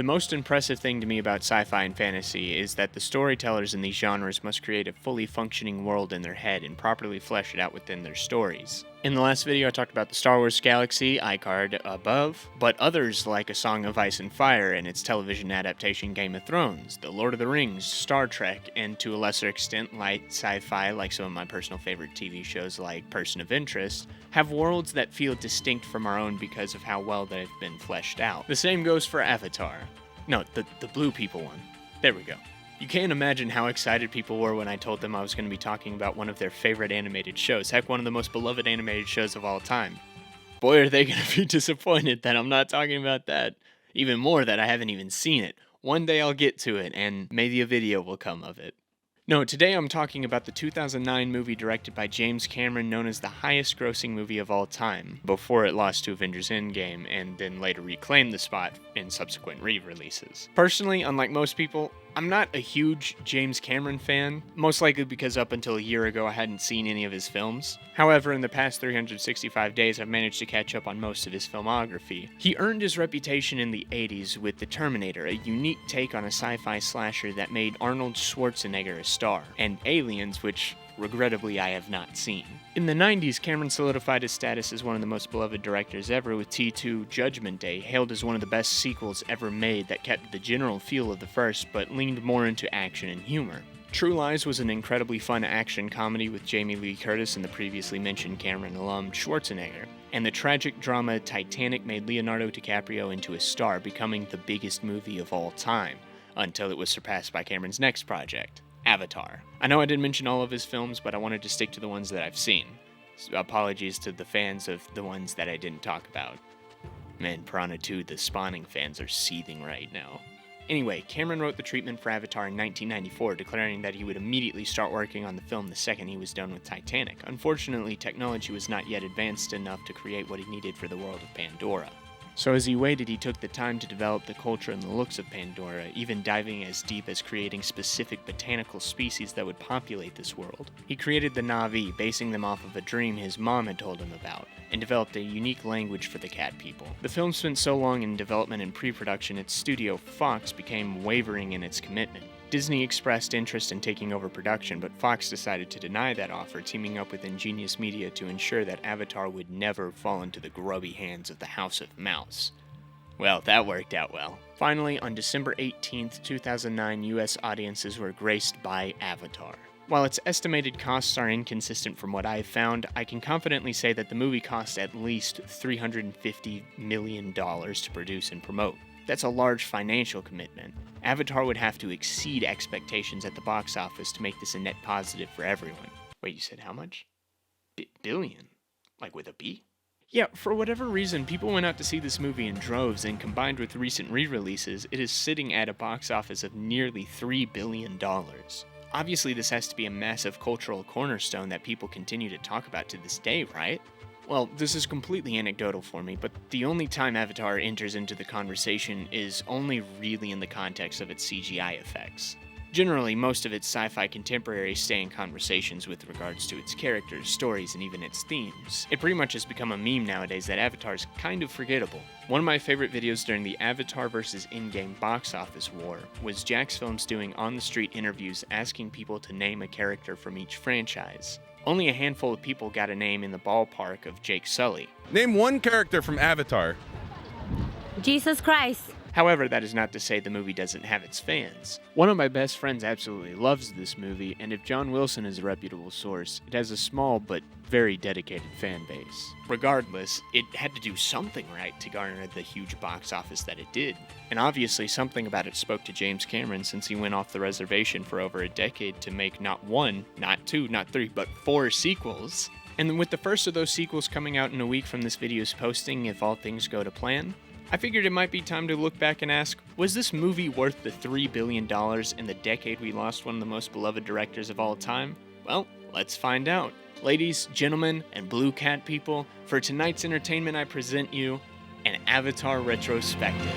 The most impressive thing to me about sci-fi and fantasy is that the storytellers in these genres must create a fully functioning world in their head and properly flesh it out within their stories. In the last video I talked about the Star Wars Galaxy, iCard above, but others like A Song of Ice and Fire and its television adaptation Game of Thrones, The Lord of the Rings, Star Trek, and to a lesser extent light sci-fi like some of my personal favorite TV shows like Person of Interest, have worlds that feel distinct from our own because of how well they've been fleshed out. The same goes for Avatar. No, the blue people one. There we go. You can't imagine how excited people were when I told them I was going to be talking about one of their favorite animated shows, heck, one of the most beloved animated shows of all time. Boy, are they going to be disappointed that I'm not talking about that. Even more that I haven't even seen it. One day I'll get to it, and maybe a video will come of it. No, today I'm talking about the 2009 movie directed by James Cameron, known as the highest grossing movie of all time, before it lost to Avengers Endgame and then later reclaimed the spot in subsequent re-releases. Personally, unlike most people, I'm not a huge James Cameron fan, most likely because up until a year ago I hadn't seen any of his films. However, in the past 365 days I've managed to catch up on most of his filmography. He earned his reputation in the 80s with The Terminator, a unique take on a sci-fi slasher that made Arnold Schwarzenegger a star, and Aliens, which regrettably I have not seen. In the 90s, Cameron solidified his status as one of the most beloved directors ever with T2 Judgment Day, hailed as one of the best sequels ever made that kept the general feel of the first but leaned more into action and humor. True Lies was an incredibly fun action comedy with Jamie Lee Curtis and the previously mentioned Cameron alum Schwarzenegger. And the tragic drama Titanic made Leonardo DiCaprio into a star, becoming the biggest movie of all time, until it was surpassed by Cameron's next project, Avatar. I know I didn't mention all of his films, but I wanted to stick to the ones that I've seen. So apologies to the fans of the ones that I didn't talk about. Man, Piranha 2, the spawning fans are seething right now. Anyway, Cameron wrote the treatment for Avatar in 1994, declaring that he would immediately start working on the film the second he was done with Titanic. Unfortunately, technology was not yet advanced enough to create what he needed for the world of Pandora. So as he waited, he took the time to develop the culture and the looks of Pandora, even diving as deep as creating specific botanical species that would populate this world. He created the Na'vi, basing them off of a dream his mom had told him about, and developed a unique language for the cat people. The film spent so long in development and pre-production, its studio, Fox, became wavering in its commitment. Disney expressed interest in taking over production, but Fox decided to deny that offer, teaming up with Ingenious Media to ensure that Avatar would never fall into the grubby hands of the House of Mouse. Well, that worked out well. Finally, on December 18th, 2009, US audiences were graced by Avatar. While its estimated costs are inconsistent from what I've found, I can confidently say that the movie cost at least $350 million to produce and promote. That's a large financial commitment. Avatar would have to exceed expectations at the box office to make this a net positive for everyone. Wait, you said how much? Billion? Like with a B? Yeah, for whatever reason, people went out to see this movie in droves, and combined with recent re-releases, it is sitting at a box office of nearly $3 billion. Obviously, this has to be a massive cultural cornerstone that people continue to talk about to this day, right? Well, this is completely anecdotal for me, but the only time Avatar enters into the conversation is only really in the context of its CGI effects. Generally, most of its sci-fi contemporaries stay in conversations with regards to its characters, stories, and even its themes. It pretty much has become a meme nowadays that Avatar's kind of forgettable. One of my favorite videos during the Avatar vs. Endgame box office war was Jax Films doing on-the-street interviews asking people to name a character from each franchise. Only a handful of people got a name in the ballpark of Jake Sully. Name one character from Avatar. Jesus Christ. However, that is not to say the movie doesn't have its fans. One of my best friends absolutely loves this movie, and if John Wilson is a reputable source, it has a small but very dedicated fan base. Regardless, it had to do something right to garner the huge box office that it did. And obviously something about it spoke to James Cameron, since he went off the reservation for over a decade to make not one, not two, not three, but 4 sequels. And with the first of those sequels coming out in a week from this video's posting, if all things go to plan, I figured it might be time to look back and ask, was this movie worth the $3 billion in the decade we lost one of the most beloved directors of all time? Well, let's find out. Ladies, gentlemen, and blue cat people, for tonight's entertainment I present you an Avatar Retrospective.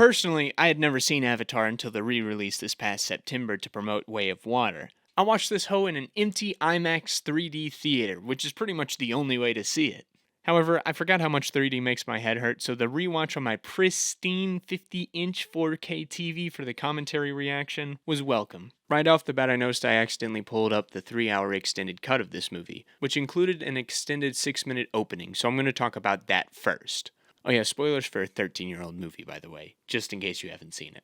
Personally, I had never seen Avatar until the re-release this past September to promote Way of Water. I watched this hoe in an empty IMAX 3D theater, which is pretty much the only way to see it. However, I forgot how much 3D makes my head hurt, so the rewatch on my pristine 50-inch 4K TV for the commentary reaction was welcome. Right off the bat, I noticed I accidentally pulled up the 3-hour extended cut of this movie, which included an extended 6-minute opening, so I'm going to talk about that first. Oh yeah, spoilers for a 13-year-old movie, by the way, just in case you haven't seen it.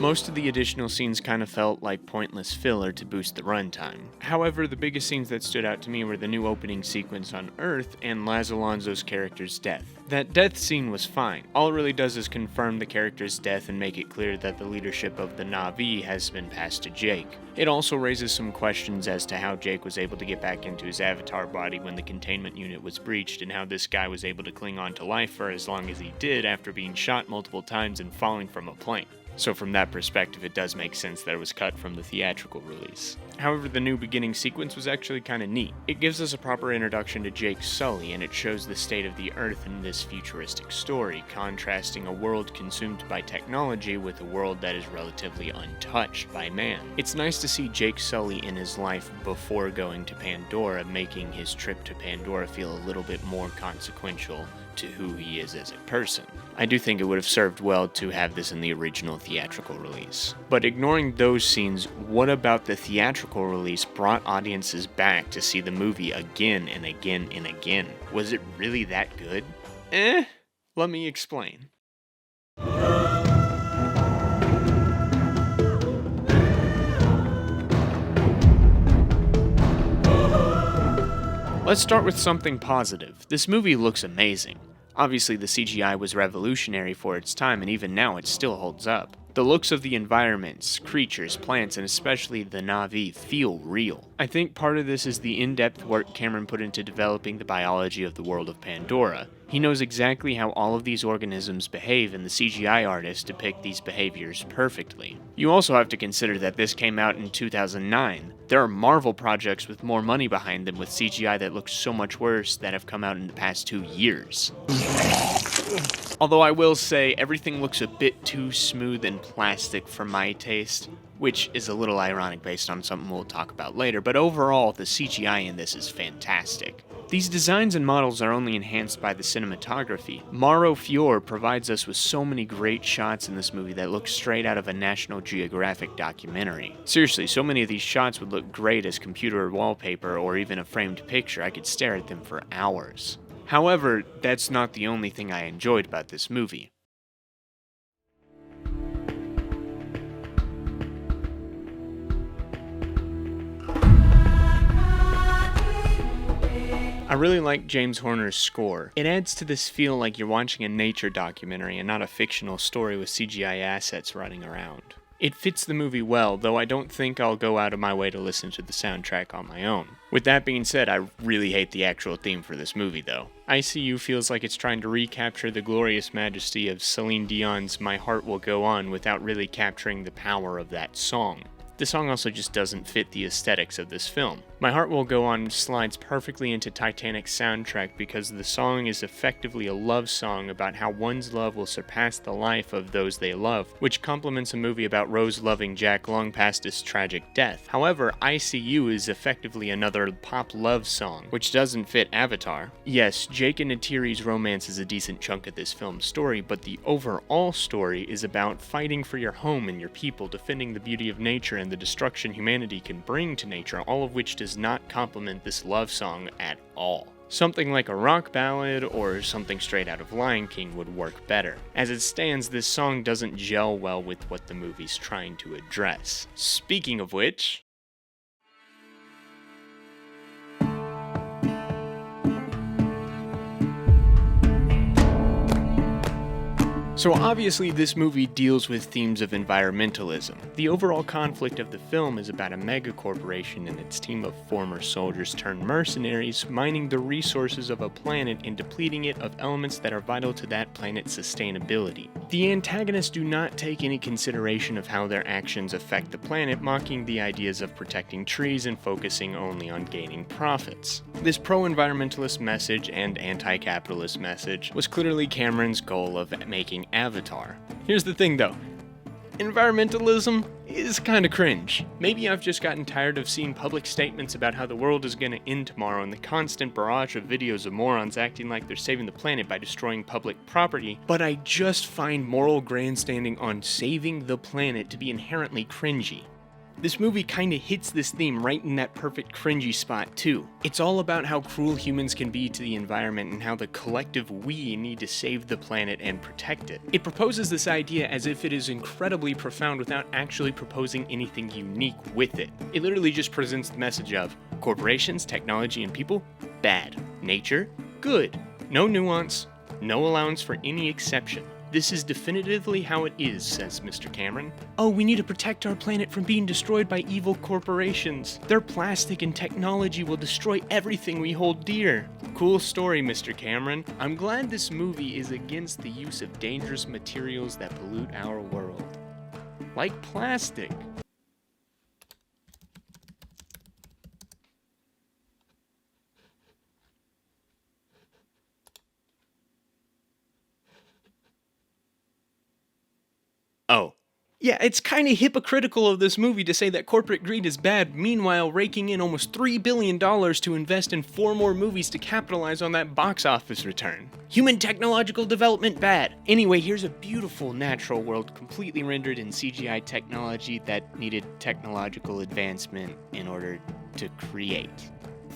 Most of the additional scenes kind of felt like pointless filler to boost the runtime. However, the biggest scenes that stood out to me were the new opening sequence on Earth and Laz Alonso's character's death. That death scene was fine. All it really does is confirm the character's death and make it clear that the leadership of the Na'vi has been passed to Jake. It also raises some questions as to how Jake was able to get back into his avatar body when the containment unit was breached, and how this guy was able to cling on to life for as long as he did after being shot multiple times and falling from a plane. So from that perspective, it does make sense that it was cut from the theatrical release. However, the new beginning sequence was actually kind of neat. It gives us a proper introduction to Jake Sully, and it shows the state of the Earth in this futuristic story, contrasting a world consumed by technology with a world that is relatively untouched by man. It's nice to see Jake Sully in his life before going to Pandora, making his trip to Pandora feel a little bit more consequential to who he is as a person. I do think it would have served well to have this in the original theatrical release. But ignoring those scenes, what about the theatrical release brought audiences back to see the movie again and again and again? Was it really that good? Let me explain. Let's start with something positive. This movie looks amazing. Obviously, the CGI was revolutionary for its time, and even now it still holds up. The looks of the environments, creatures, plants, and especially the Na'vi feel real. I think part of this is the in-depth work Cameron put into developing the biology of the world of Pandora. He knows exactly how all of these organisms behave, and the CGI artists depict these behaviors perfectly. You also have to consider that this came out in 2009. There are Marvel projects with more money behind them with CGI that looks so much worse that have come out in the past 2 years. Although I will say, everything looks a bit too smooth and plastic for my taste, which is a little ironic based on something we'll talk about later, but overall, the CGI in this is fantastic. These designs and models are only enhanced by the cinematography. Mauro Fiore provides us with so many great shots in this movie that look straight out of a National Geographic documentary. Seriously, so many of these shots would look great as computer wallpaper or even a framed picture. I could stare at them for hours. However, that's not the only thing I enjoyed about this movie. I really like James Horner's score. It adds to this feel like you're watching a nature documentary and not a fictional story with CGI assets running around. It fits the movie well, though I don't think I'll go out of my way to listen to the soundtrack on my own. With that being said, I really hate the actual theme for this movie, though. ICU feels like it's trying to recapture the glorious majesty of Celine Dion's My Heart Will Go On without really capturing the power of that song. The song also just doesn't fit the aesthetics of this film. My Heart Will Go On slides perfectly into Titanic's soundtrack because the song is effectively a love song about how one's love will surpass the life of those they love, which complements a movie about Rose loving Jack long past his tragic death. However, ICU is effectively another pop love song, which doesn't fit Avatar. Yes, Jake and Neytiri's romance is a decent chunk of this film's story, but the overall story is about fighting for your home and your people, defending the beauty of nature and the destruction humanity can bring to nature, all of which does not complement this love song at all. Something like a rock ballad or something straight out of Lion King would work better. As it stands, this song doesn't gel well with what the movie's trying to address. Speaking of which, So obviously this movie deals with themes of environmentalism. The overall conflict of the film is about a megacorporation and its team of former soldiers turned mercenaries mining the resources of a planet and depleting it of elements that are vital to that planet's sustainability. The antagonists do not take any consideration of how their actions affect the planet, mocking the ideas of protecting trees and focusing only on gaining profits. This pro-environmentalist message and anti-capitalist message was clearly Cameron's goal of making Avatar. Here's the thing though, environmentalism is kinda cringe. Maybe I've just gotten tired of seeing public statements about how the world is gonna end tomorrow and the constant barrage of videos of morons acting like they're saving the planet by destroying public property, but I just find moral grandstanding on saving the planet to be inherently cringy. This movie kinda hits this theme right in that perfect cringy spot too. It's all about how cruel humans can be to the environment and how the collective we need to save the planet and protect it. It proposes this idea as if it is incredibly profound without actually proposing anything unique with it. It literally just presents the message of corporations, technology, and people, bad. Nature, good. No nuance, no allowance for any exception. This is definitively how it is, says Mr. Cameron. Oh, we need to protect our planet from being destroyed by evil corporations. Their plastic and technology will destroy everything we hold dear. Cool story, Mr. Cameron. I'm glad this movie is against the use of dangerous materials that pollute our world. Like plastic. Oh. Yeah, it's kinda hypocritical of this movie to say that corporate greed is bad, meanwhile raking in almost $3 billion to invest in 4 more movies to capitalize on that box office return. Human technological development bad. Anyway, here's a beautiful natural world completely rendered in CGI technology that needed technological advancement in order to create.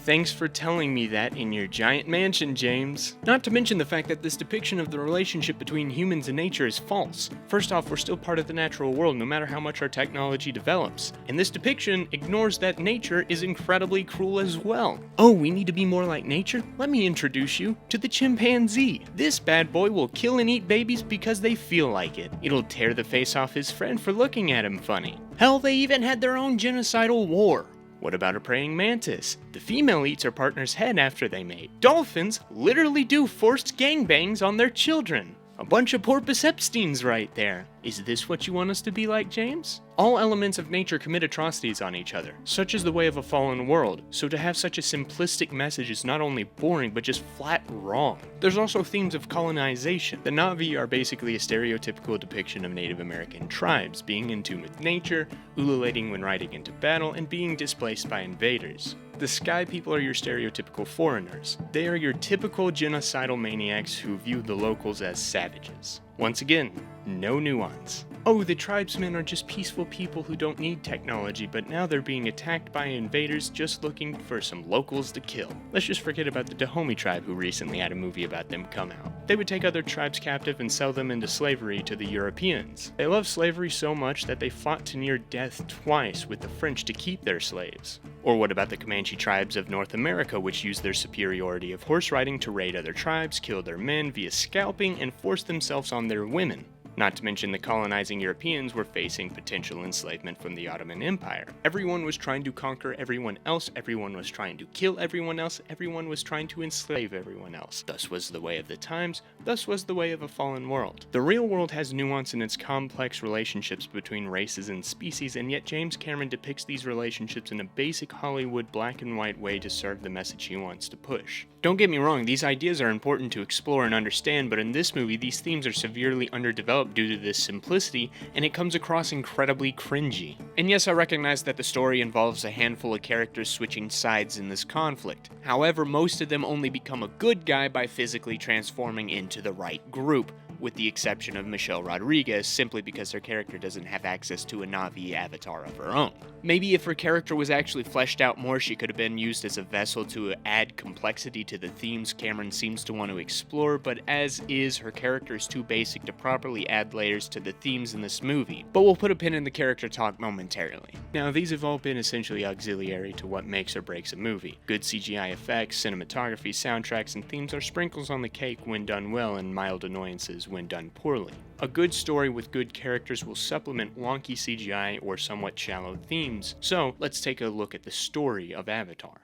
Thanks for telling me that in your giant mansion, James. Not to mention the fact that this depiction of the relationship between humans and nature is false. First off, we're still part of the natural world no matter how much our technology develops. And this depiction ignores that nature is incredibly cruel as well. Oh, we need to be more like nature? Let me introduce you to the chimpanzee. This bad boy will kill and eat babies because they feel like it. It'll tear the face off his friend for looking at him funny. Hell, they even had their own genocidal war. What about a praying mantis? The female eats her partner's head after they mate. Dolphins literally do forced gangbangs on their children. A bunch of porpoise Epsteins right there. Is this what you want us to be like, James? All elements of nature commit atrocities on each other. Such is the way of a fallen world. So to have such a simplistic message is not only boring, but just flat wrong. There's also themes of colonization. The Na'vi are basically a stereotypical depiction of Native American tribes, being in tune with nature, ululating when riding into battle, and being displaced by invaders. The Sky People are your stereotypical foreigners. They are your typical genocidal maniacs who view the locals as savages. Once again, no nuance. Oh, the tribesmen are just peaceful people who don't need technology, but now they're being attacked by invaders just looking for some locals to kill. Let's just forget about the Dahomey tribe who recently had a movie about them come out. They would take other tribes captive and sell them into slavery to the Europeans. They loved slavery so much that they fought to near death twice with the French to keep their slaves. Or what about the Comanche tribes of North America, which used their superiority of horse riding to raid other tribes, kill their men via scalping, and force themselves on their women? Not to mention the colonizing Europeans were facing potential enslavement from the Ottoman Empire. Everyone was trying to conquer everyone else, everyone was trying to kill everyone else, everyone was trying to enslave everyone else. Thus was the way of the times, thus was the way of a fallen world. The real world has nuance in its complex relationships between races and species, and yet James Cameron depicts these relationships in a basic Hollywood black and white way to serve the message he wants to push. Don't get me wrong, these ideas are important to explore and understand, but in this movie, these themes are severely underdeveloped due to this simplicity, and it comes across incredibly cringy. And yes, I recognize that the story involves a handful of characters switching sides in this conflict. However, most of them only become a good guy by physically transforming into the right group, with the exception of Michelle Rodriguez, simply because her character doesn't have access to a Na'vi avatar of her own. Maybe if her character was actually fleshed out more, she could have been used as a vessel to add complexity to the themes Cameron seems to want to explore, but as is, her character is too basic to properly add layers to the themes in this movie. But we'll put a pin in the character talk momentarily. Now, Now, these have all been essentially auxiliary to what makes or breaks a movie. Good CGI effects, cinematography, soundtracks, and themes are sprinkles on the cake when done well and mild annoyances when done poorly. A good story with good characters will supplement wonky CGI or somewhat shallow themes, so let's take a look at the story of Avatar.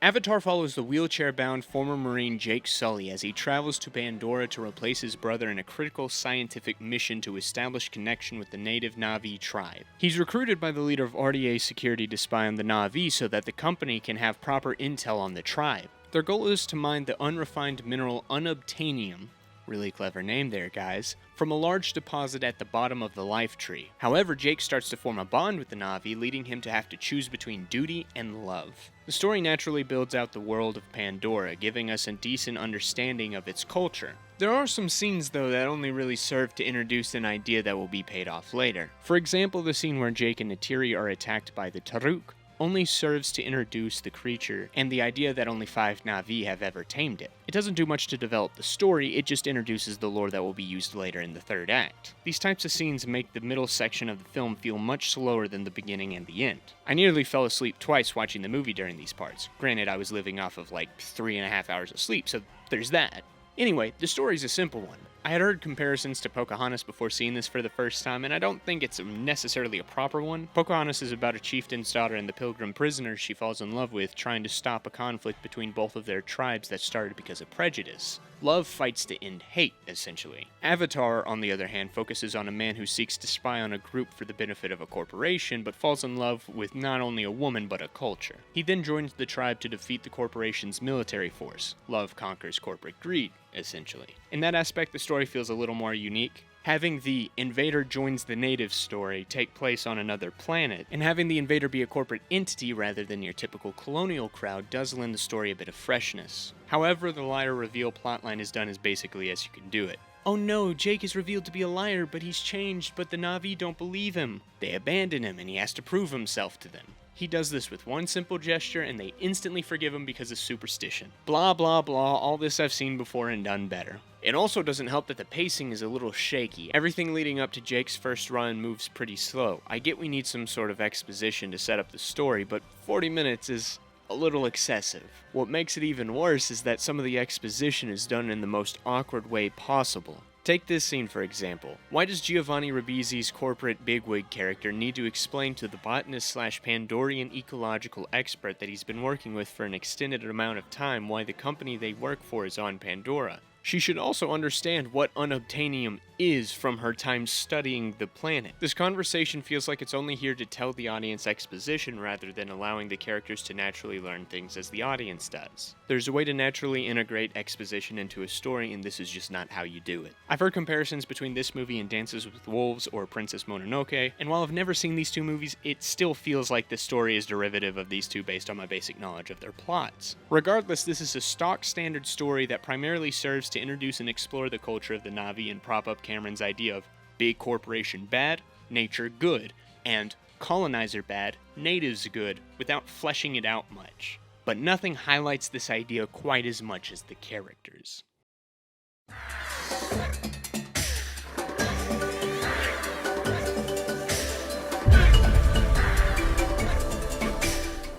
Avatar follows the wheelchair-bound former Marine Jake Sully as he travels to Pandora to replace his brother in a critical scientific mission to establish connection with the native Na'vi tribe. He's recruited by the leader of RDA Security to spy on the Na'vi so that the company can have proper intel on the tribe. Their goal is to mine the unrefined mineral unobtainium, really clever name there, guys, from a large deposit at the bottom of the life tree. However, Jake starts to form a bond with the Na'vi, leading him to have to choose between duty and love. The story naturally builds out the world of Pandora, giving us a decent understanding of its culture. There are some scenes, though, that only really serve to introduce an idea that will be paid off later. For example, the scene where Jake and Neytiri are attacked by the Taruk only serves to introduce the creature and the idea that only 5 Na'vi have ever tamed it. It doesn't do much to develop the story, it just introduces the lore that will be used later in the third act. These types of scenes make the middle section of the film feel much slower than the beginning and the end. I nearly fell asleep twice watching the movie during these parts. Granted, I was living off of like 3.5 hours of sleep, so there's that. Anyway, the story's a simple one. I had heard comparisons to Pocahontas before seeing this for the first time, and I don't think it's necessarily a proper one. Pocahontas is about a chieftain's daughter and the pilgrim prisoner she falls in love with, trying to stop a conflict between both of their tribes that started because of prejudice. Love fights to end hate, essentially. Avatar, on the other hand, focuses on a man who seeks to spy on a group for the benefit of a corporation, but falls in love with not only a woman, but a culture. He then joins the tribe to defeat the corporation's military force. Love conquers corporate greed, essentially. In that aspect, the story feels a little more unique. Having the invader joins the native story take place on another planet, and having the invader be a corporate entity rather than your typical colonial crowd does lend the story a bit of freshness. However, the liar reveal plotline is done as basically as you can do it. Oh no, Jake is revealed to be a liar, but he's changed, but the Na'vi don't believe him. They abandon him, and he has to prove himself to them. He does this with one simple gesture, and they instantly forgive him because of superstition. Blah blah blah, all this I've seen before and done better. It also doesn't help that the pacing is a little shaky. Everything leading up to Jake's first run moves pretty slow. I get we need some sort of exposition to set up the story, but 40 minutes is a little excessive. What makes it even worse is that some of the exposition is done in the most awkward way possible. Take this scene for example. Why does Giovanni Ribisi's corporate bigwig character need to explain to the botanist/Pandorian ecological expert that he's been working with for an extended amount of time why the company they work for is on Pandora? She should also understand what unobtainium is from her time studying the planet. This conversation feels like it's only here to tell the audience exposition rather than allowing the characters to naturally learn things as the audience does. There's a way to naturally integrate exposition into a story, and this is just not how you do it. I've heard comparisons between this movie and Dances with Wolves or Princess Mononoke, and while I've never seen these two movies, it still feels like this story is derivative of these two based on my basic knowledge of their plots. Regardless, this is a stock standard story that primarily serves to introduce and explore the culture of the Na'vi and prop up Cameron's idea of big corporation bad, nature good, and colonizer bad, natives good, without fleshing it out much. But nothing highlights this idea quite as much as the characters.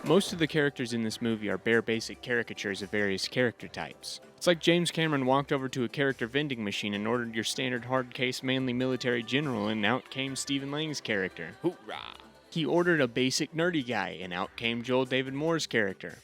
Most of the characters in this movie are bare basic caricatures of various character types. It's like James Cameron walked over to a character vending machine and ordered your standard hard case manly military general, and out came Stephen Lang's character. Hoorah! He ordered a basic nerdy guy, and out came Joel David Moore's character.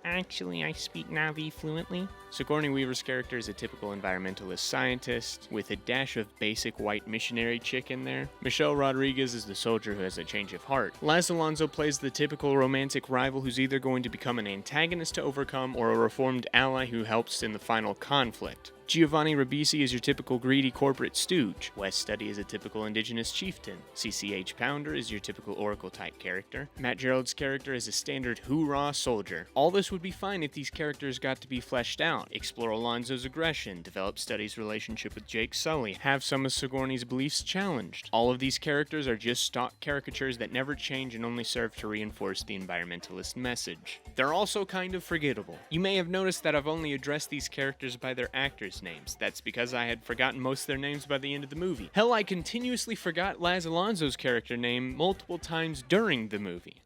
Actually, I speak Na'vi fluently. Sigourney Weaver's character is a typical environmentalist scientist, with a dash of basic white missionary chick in there. Michelle Rodriguez is the soldier who has a change of heart. Laz Alonso plays the typical romantic rival who's either going to become an antagonist to overcome or a reformed ally who helps in the final conflict. Giovanni Ribisi is your typical greedy corporate stooge. Wes Studi is a typical indigenous chieftain. CCH Pounder is your typical Oracle-type character. Matt Gerald's character is a standard hoorah soldier. All this would be fine if these characters got to be fleshed out, explore Alonzo's aggression, develop Studi's relationship with Jake Sully, have some of Sigourney's beliefs challenged. All of these characters are just stock caricatures that never change and only serve to reinforce the environmentalist message. They're also kind of forgettable. You may have noticed that I've only addressed these characters by their actors' names. That's because I had forgotten most of their names by the end of the movie. Hell, I continuously forgot Laz Alonso's character name multiple times during the movie.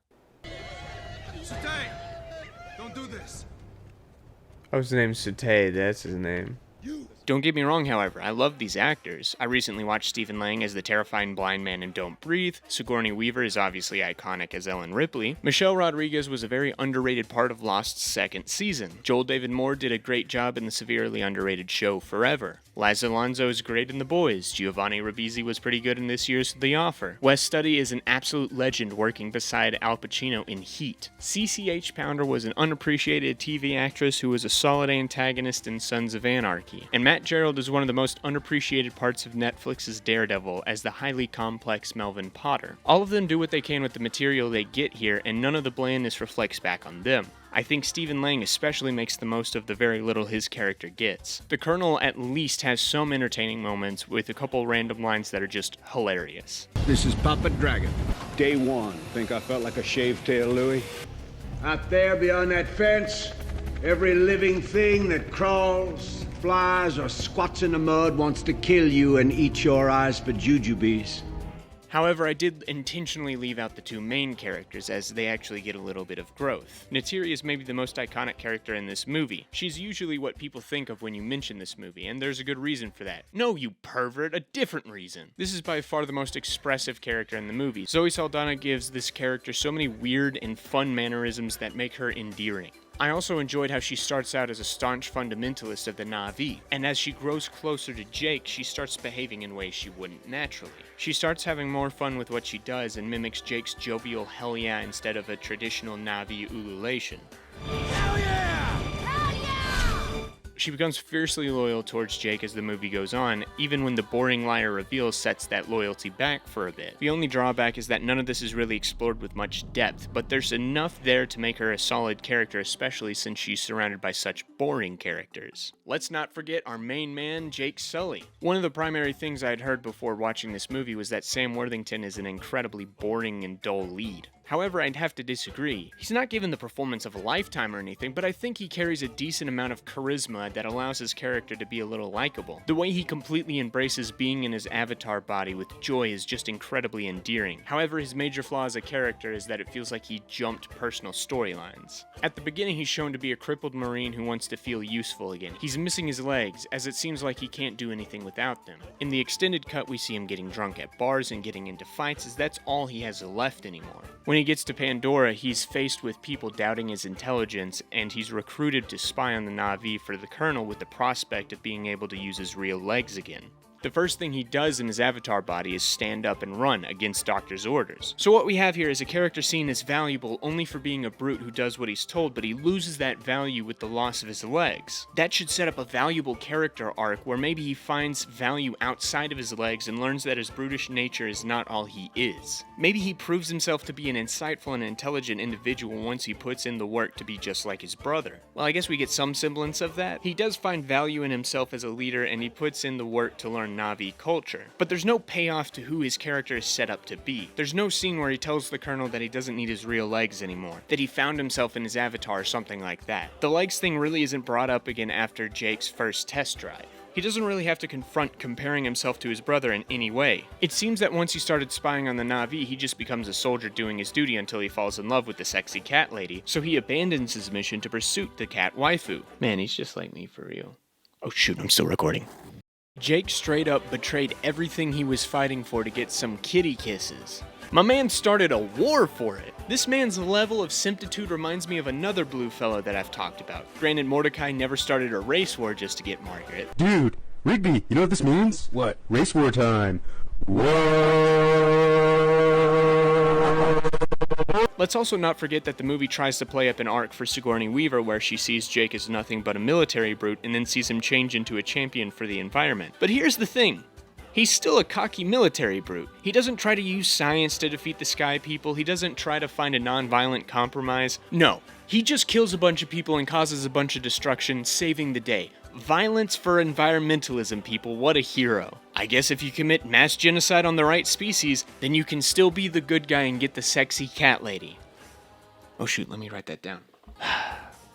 Satay! Don't do this! Oh, his name's Satay, that's his name. Don't get me wrong, however, I love these actors. I recently watched Stephen Lang as the terrifying blind man in Don't Breathe. Sigourney Weaver is obviously iconic as Ellen Ripley. Michelle Rodriguez was a very underrated part of Lost's second season. Joel David Moore did a great job in the severely underrated show Forever. Laz Alonso is great in The Boys. Giovanni Ribisi was pretty good in this year's The Offer. Wes Studi is an absolute legend working beside Al Pacino in Heat. CCH Pounder was an unappreciated TV actress who was a solid antagonist in Sons of Anarchy. And Matt Gerald is one of the most unappreciated parts of Netflix's Daredevil as the highly complex Melvin Potter. All of them do what they can with the material they get here, and none of the blandness reflects back on them. I think Stephen Lang especially makes the most of the very little his character gets. The Colonel at least has some entertaining moments with a couple random lines that are just hilarious. This is Puppet Dragon. Day one. Think I felt like a shaved tail, Louis? Out there beyond that fence, every living thing that crawls, flies, or squats in the mud wants to kill you and eat your eyes for jujubes. However, I did intentionally leave out the two main characters as they actually get a little bit of growth. Neytiri is maybe the most iconic character in this movie. She's usually what people think of when you mention this movie, and there's a good reason for that. No, you pervert, a different reason. This is by far the most expressive character in the movie. Zoe Saldana gives this character so many weird and fun mannerisms that make her endearing. I also enjoyed how she starts out as a staunch fundamentalist of the Na'vi, and as she grows closer to Jake, she starts behaving in ways she wouldn't naturally. She starts having more fun with what she does and mimics Jake's jovial hell yeah instead of a traditional Na'vi ululation. Hell yeah! She becomes fiercely loyal towards Jake as the movie goes on, even when the boring liar reveal sets that loyalty back for a bit. The only drawback is that none of this is really explored with much depth, but there's enough there to make her a solid character, especially since she's surrounded by such boring characters. Let's not forget our main man, Jake Sully. One of the primary things I'd heard before watching this movie was that Sam Worthington is an incredibly boring and dull lead. However, I'd have to disagree. He's not given the performance of a lifetime or anything, but I think he carries a decent amount of charisma that allows his character to be a little likable. The way he completely embraces being in his avatar body with joy is just incredibly endearing. However, his major flaw as a character is that it feels like he jumped personal storylines. At the beginning, he's shown to be a crippled Marine who wants to feel useful again. He's missing his legs, as it seems like he can't do anything without them. In the extended cut, we see him getting drunk at bars and getting into fights, as that's all he has left anymore. When he gets to Pandora, he's faced with people doubting his intelligence, and he's recruited to spy on the Na'vi for the Colonel with the prospect of being able to use his real legs again. The first thing he does in his avatar body is stand up and run against Doctor's orders. So what we have here is a character seen as valuable only for being a brute who does what he's told, but he loses that value with the loss of his legs. That should set up a valuable character arc where maybe he finds value outside of his legs and learns that his brutish nature is not all he is. Maybe he proves himself to be an insightful and intelligent individual once he puts in the work to be just like his brother. Well, I guess we get some semblance of that. He does find value in himself as a leader, and he puts in the work to learn Na'vi culture. But there's no payoff to who his character is set up to be. There's no scene where he tells the Colonel that he doesn't need his real legs anymore, that he found himself in his avatar or something like that. The legs thing really isn't brought up again after Jake's first test drive. He doesn't really have to confront comparing himself to his brother in any way. It seems that once he started spying on the Na'vi, he just becomes a soldier doing his duty until he falls in love with the sexy cat lady, so he abandons his mission to pursue the cat waifu. Man, he's just like me for real. Oh shoot, I'm still recording. Jake straight up betrayed everything he was fighting for to get some kitty kisses. My man started a war for it. This man's level of simptitude reminds me of another blue fellow that I've talked about. Granted, Mordecai never started a race war just to get Margaret. Dude, Rigby, you know what this means? What? Race war time. Whoa! Let's also not forget that the movie tries to play up an arc for Sigourney Weaver where she sees Jake as nothing but a military brute and then sees him change into a champion for the environment. But here's the thing. He's still a cocky military brute. He doesn't try to use science to defeat the Sky People. He doesn't try to find a non-violent compromise. No, he just kills a bunch of people and causes a bunch of destruction, saving the day. Violence for environmentalism, people. What a hero. I guess if you commit mass genocide on the right species, then you can still be the good guy and get the sexy cat lady. Oh shoot, let me write that down.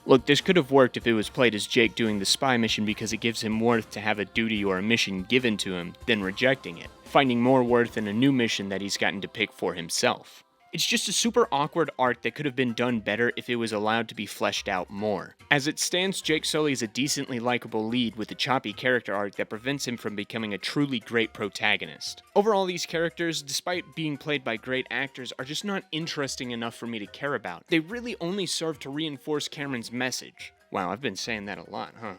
Look, this could have worked if it was played as Jake doing the spy mission because it gives him worth to have a duty or a mission given to him, than rejecting it, finding more worth in a new mission that he's gotten to pick for himself. It's just a super awkward arc that could have been done better if it was allowed to be fleshed out more. As it stands, Jake Sully is a decently likable lead with a choppy character arc that prevents him from becoming a truly great protagonist. Overall, these characters, despite being played by great actors, are just not interesting enough for me to care about. They really only serve to reinforce Cameron's message. Wow, I've been saying that a lot, huh?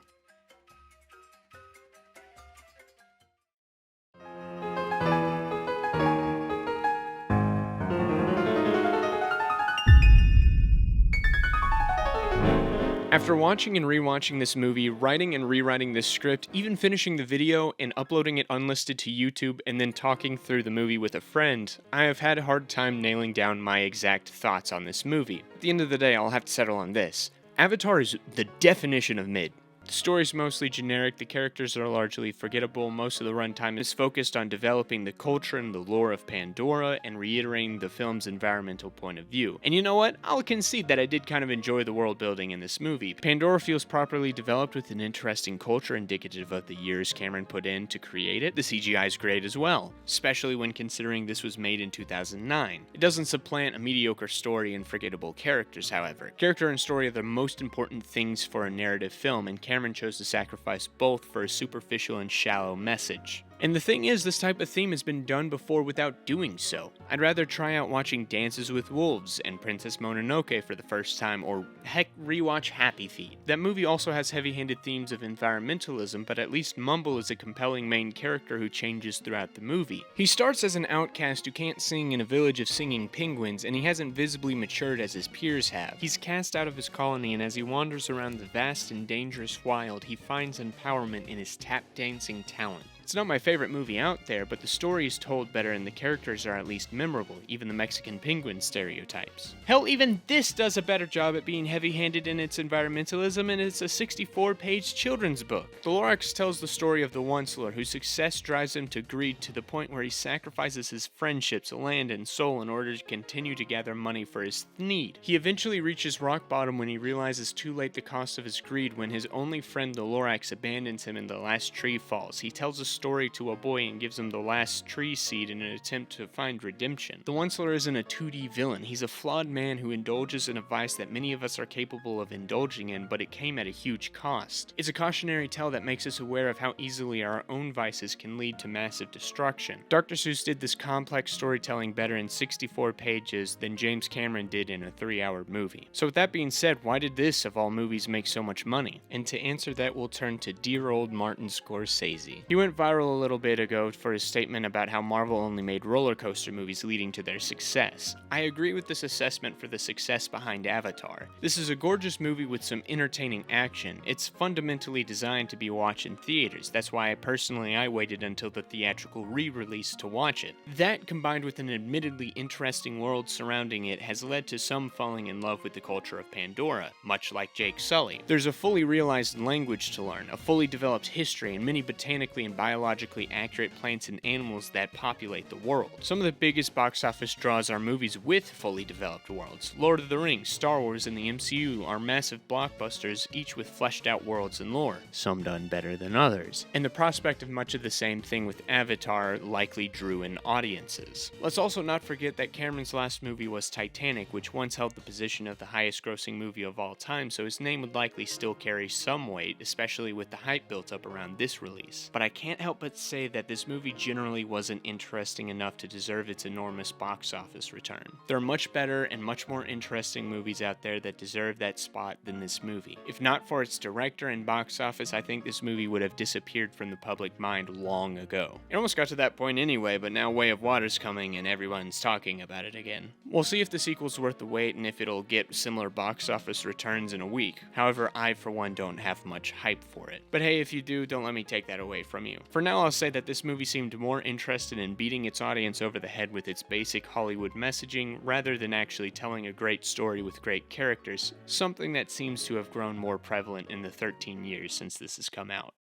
After watching and rewatching this movie, writing and rewriting this script, even finishing the video and uploading it unlisted to YouTube, and then talking through the movie with a friend, I have had a hard time nailing down my exact thoughts on this movie. At the end of the day, I'll have to settle on this. Avatar is the definition of mid. The story's mostly generic, the characters are largely forgettable, most of the runtime is focused on developing the culture and the lore of Pandora and reiterating the film's environmental point of view. And you know what? I'll concede that I did kind of enjoy the world building in this movie. Pandora feels properly developed with an interesting culture indicative of the years Cameron put in to create it. The CGI is great as well, especially when considering this was made in 2009. It doesn't supplant a mediocre story and forgettable characters, however. Character and story are the most important things for a narrative film, and Cameron chose to sacrifice both for a superficial and shallow message. And the thing is, this type of theme has been done before without doing so. I'd rather try out watching Dances with Wolves and Princess Mononoke for the first time, or heck, rewatch Happy Feet. That movie also has heavy-handed themes of environmentalism, but at least Mumble is a compelling main character who changes throughout the movie. He starts as an outcast who can't sing in a village of singing penguins, and he hasn't visibly matured as his peers have. He's cast out of his colony, and as he wanders around the vast and dangerous wild, he finds empowerment in his tap-dancing talent. It's not my favorite movie out there, but the story is told better and the characters are at least memorable, even the Mexican penguin stereotypes. Hell, even this does a better job at being heavy-handed in its environmentalism, and it's a 64-page children's book. The Lorax tells the story of the Onceler, whose success drives him to greed to the point where he sacrifices his friendships, land, and soul in order to continue to gather money for his need. He eventually reaches rock bottom when he realizes too late the cost of his greed when his only friend, the Lorax, abandons him and the last tree falls. He tells a story to a boy and gives him the last tree seed in an attempt to find redemption. The Onceler isn't a 2D villain. He's a flawed man who indulges in a vice that many of us are capable of indulging in, but it came at a huge cost. It's a cautionary tale that makes us aware of how easily our own vices can lead to massive destruction. Dr. Seuss did this complex storytelling better in 64 pages than James Cameron did in a 3-hour movie. So with that being said, why did this, of all movies, make so much money? And to answer that, we'll turn to dear old Martin Scorsese. He went viral a little bit ago for his statement about how Marvel only made roller coaster movies leading to their success. I agree with this assessment for the success behind Avatar. This is a gorgeous movie with some entertaining action. It's fundamentally designed to be watched in theaters. That's why I waited until the theatrical re-release to watch it. That, combined with an admittedly interesting world surrounding it, has led to some falling in love with the culture of Pandora, much like Jake Sully. There's a fully realized language to learn, a fully developed history, and many botanically and biologically accurate plants and animals that populate the world. Some of the biggest box office draws are movies with fully developed worlds. Lord of the Rings, Star Wars, and the MCU are massive blockbusters, each with fleshed out worlds and lore, some done better than others. And the prospect of much of the same thing with Avatar likely drew in audiences. Let's also not forget that Cameron's last movie was Titanic, which once held the position of the highest grossing movie of all time, so his name would likely still carry some weight, especially with the hype built up around this release. But I can't can't help but say that this movie generally wasn't interesting enough to deserve its enormous box office return. There are much better and much more interesting movies out there that deserve that spot than this movie. If not for its director and box office, I think this movie would have disappeared from the public mind long ago. It almost got to that point anyway, but now Way of Water's coming and everyone's talking about it again. We'll see if the sequel's worth the wait and if it'll get similar box office returns in a week. However, I for one don't have much hype for it. But hey, if you do, don't let me take that away from you. For now, I'll say that this movie seemed more interested in beating its audience over the head with its basic Hollywood messaging rather than actually telling a great story with great characters, something that seems to have grown more prevalent in the 13 years since this has come out.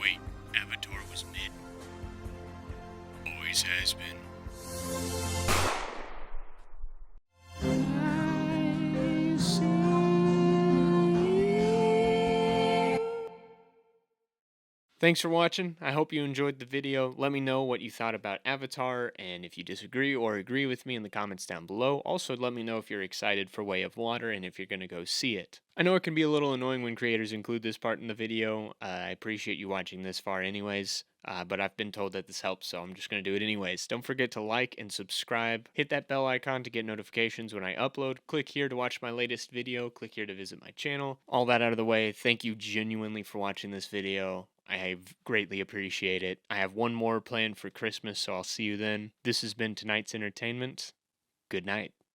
Wait, Avatar was mid. Always has been. Thanks for watching. I hope you enjoyed the video. Let me know what you thought about Avatar, and if you disagree or agree with me in the comments down below. Also, let me know if you're excited for Way of Water and if you're going to go see it. I know it can be a little annoying when creators include this part in the video. I appreciate you watching this far anyways, but I've been told that this helps, so I'm just going to do it anyways. Don't forget to like and subscribe. Hit that bell icon to get notifications when I upload. Click here to watch my latest video. Click here to visit my channel. All that out of the way, thank you genuinely for watching this video. I greatly appreciate it. I have one more planned for Christmas, so I'll see you then. This has been tonight's entertainment. Good night.